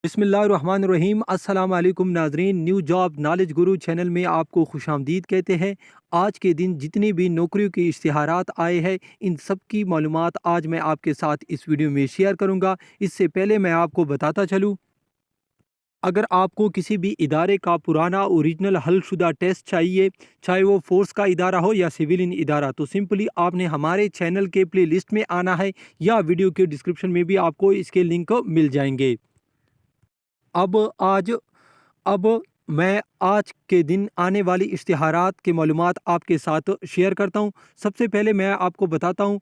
बिस्मिल्लाहिर्रहमानिर्रहीम। अस्सलाम वालेकुम नाजरीन, न्यू जॉब नॉलेज गुरु चैनल में आपको खुशामदीद कहते हैं। आज के दिन जितनी भी नौकरियों के इश्तिहारात आए हैं, इन सब की मालूमात आज मैं आपके साथ इस वीडियो में शेयर करूंगा। इससे पहले मैं आपको बताता चलूँ, अगर आपको किसी भी इदारे का पुराना ओरिजिनल हलशुदा टेस्ट चाहिए, चाहे वो फोर्स का इदारा हो या सिविलियन इदारा, तो सिंपली आपने हमारे चैनल के प्ले लिस्ट में आना है या वीडियो के डिस्क्रिप्शन में भी आपको इसके लिंक मिल जाएंगे। अब आज अब मैं आज के दिन आने वाली इश्तिहारात के मालूमात आपके साथ शेयर करता हूं। सबसे पहले मैं आपको बताता हूं,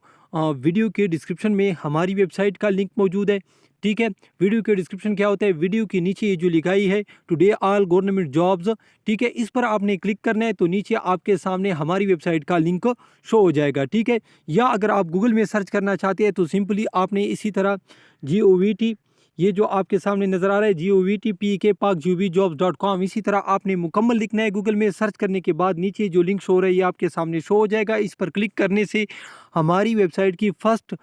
वीडियो के डिस्क्रिप्शन में हमारी वेबसाइट का लिंक मौजूद है। ठीक है, वीडियो के डिस्क्रिप्शन क्या होता है, वीडियो के नीचे ये जो लिखाई है टुडे ऑल गवर्नमेंट जॉब्स, ठीक है, इस पर आपने क्लिक करना है तो नीचे आपके सामने हमारी वेबसाइट का लिंक शो हो जाएगा। ठीक है, या अगर आप गूगल में सर्च करना चाहते हैं तो सिंपली आपने इसी तरह GOVT, ये जो आपके सामने नज़र आ रहा है GOVT.PEK.PAK.GOV.jobs.com, इसी तरह आपने मुकम्मल लिखना है। गूगल में सर्च करने के बाद नीचे जो लिंक शो हो रहा है ये आपके सामने शो हो जाएगा। इस पर क्लिक करने से हमारी वेबसाइट की फर्स्ट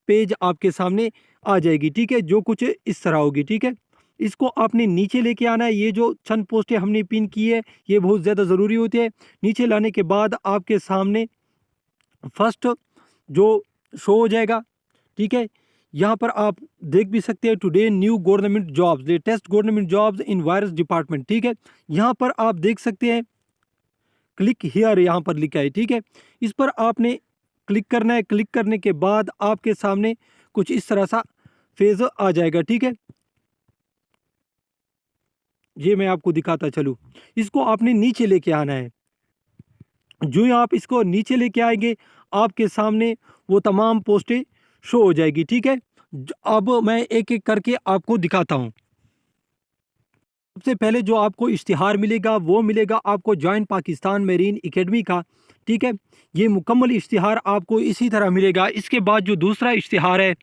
पेज आपके सामने आ जाएगी। ठीक है, जो कुछ इस तरह होगी। ठीक है, इसको आपने नीचे लेके आना है। ये जो चंद पोस्टें हमने पिन की है ये बहुत ज़्यादा ज़रूरी होती है। नीचे लाने के बाद आपके सामने फर्स्ट जो शो हो जाएगा। ठीक है, यहाँ पर आप देख भी सकते हैं today new government jobs, latest government jobs in virus department. ठीक है, यहाँ पर आप देख सकते हैं क्लिक हियर, यहाँ पर लिखा है। ठीक है, इस पर आपने क्लिक करना है। क्लिक करने के बाद आपके सामने कुछ इस तरह सा फेज आ जाएगा। ठीक है, ये मैं आपको दिखाता चलूँ। इसको आपने नीचे लेके आना है। जो ही आप इसको नीचे लेके आएंगे आपके सामने वो तमाम पोस्टें शो हो जाएगी। ठीक है, अब मैं एक एक करके आपको दिखाता हूँ। सबसे पहले जो आपको इश्तिहार मिलेगा वो मिलेगा आपको जॉइंट पाकिस्तान मेरीन एकेडमी का। ठीक है, ये मुकम्मल इश्तिहार आपको इसी तरह मिलेगा। इसके बाद जो दूसरा इश्तिहार है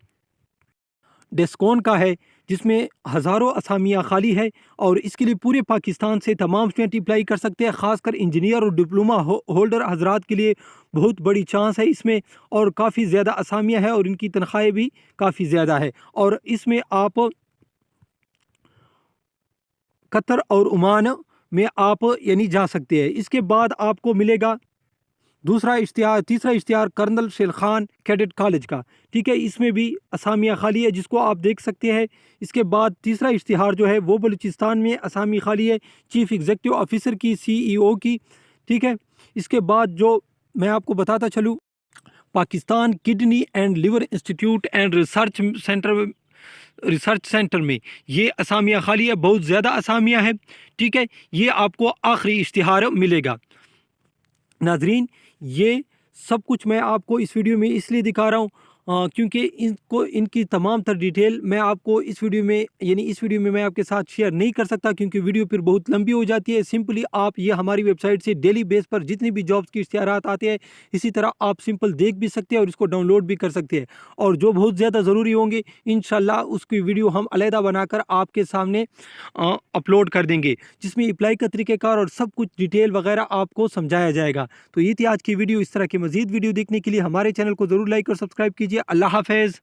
डेस्कॉन का है, जिसमें हज़ारों असामियाँ खाली है और इसके लिए पूरे पाकिस्तान से तमाम स्टूडेंट अप्लाई कर सकते हैं। ख़ासकर इंजीनियर और डिप्लोमा होल्डर हजरात के लिए बहुत बड़ी चांस है इसमें, और काफ़ी ज़्यादा असामियाँ हैं और इनकी तनख्वाहें भी काफ़ी ज़्यादा है। और इसमें आप कतर और ओमान में आप यानी जा सकते हैं। इसके बाद आपको मिलेगा दूसरा इश्तिहार, तीसरा इश्तिहार कर्नल शेर खान कैडेट कॉलेज का। ठीक है, इसमें भी असामियाँ खाली है जिसको आप देख सकते हैं। इसके बाद तीसरा इश्तिहार जो है वो बलूचिस्तान में असामी खाली है, चीफ एग्जीक्यूटिव ऑफिसर की, CEO की। ठीक है, इसके बाद जो मैं आपको बताता चलूँ, Pakistan kidney and liver institute and research centre में ये असामियाँ खाली है, बहुत ज़्यादा असामियाँ हैं। ठीक है, ये आपको आखिरी इश्तिहार मिलेगा। नाजरीन, ये सब कुछ मैं आपको इस वीडियो में इसलिए दिखा रहा हूँ क्योंकि इनकी तमाम तर डिटेल मैं आपको इस वीडियो में मैं आपके साथ शेयर नहीं कर सकता, क्योंकि वीडियो फिर बहुत लंबी हो जाती है। सिंपली आप ये हमारी वेबसाइट से डेली बेस पर जितनी भी जॉब्स की इश्तिहारात आते हैं इसी तरह आप सिंपल देख भी सकते हैं और इसको डाउनलोड भी कर सकते हैं। और जो बहुत ज़्यादा ज़रूरी होंगे इंशाल्लाह उसकी वीडियो हम अलहदा बनाकर आपके सामने अपलोड कर देंगे, जिसमें अप्लाई का तरीक़ेकार और सब कुछ डिटेल वगैरह आपको समझाया जाएगा। तो ये थी आज की वीडियो। इस तरह की मज़ीद वीडियो देखने के लिए हमारे चैनल को ज़रूर लाइक और सब्सक्राइब कीजिए। अल्लाह हाफ़िज़।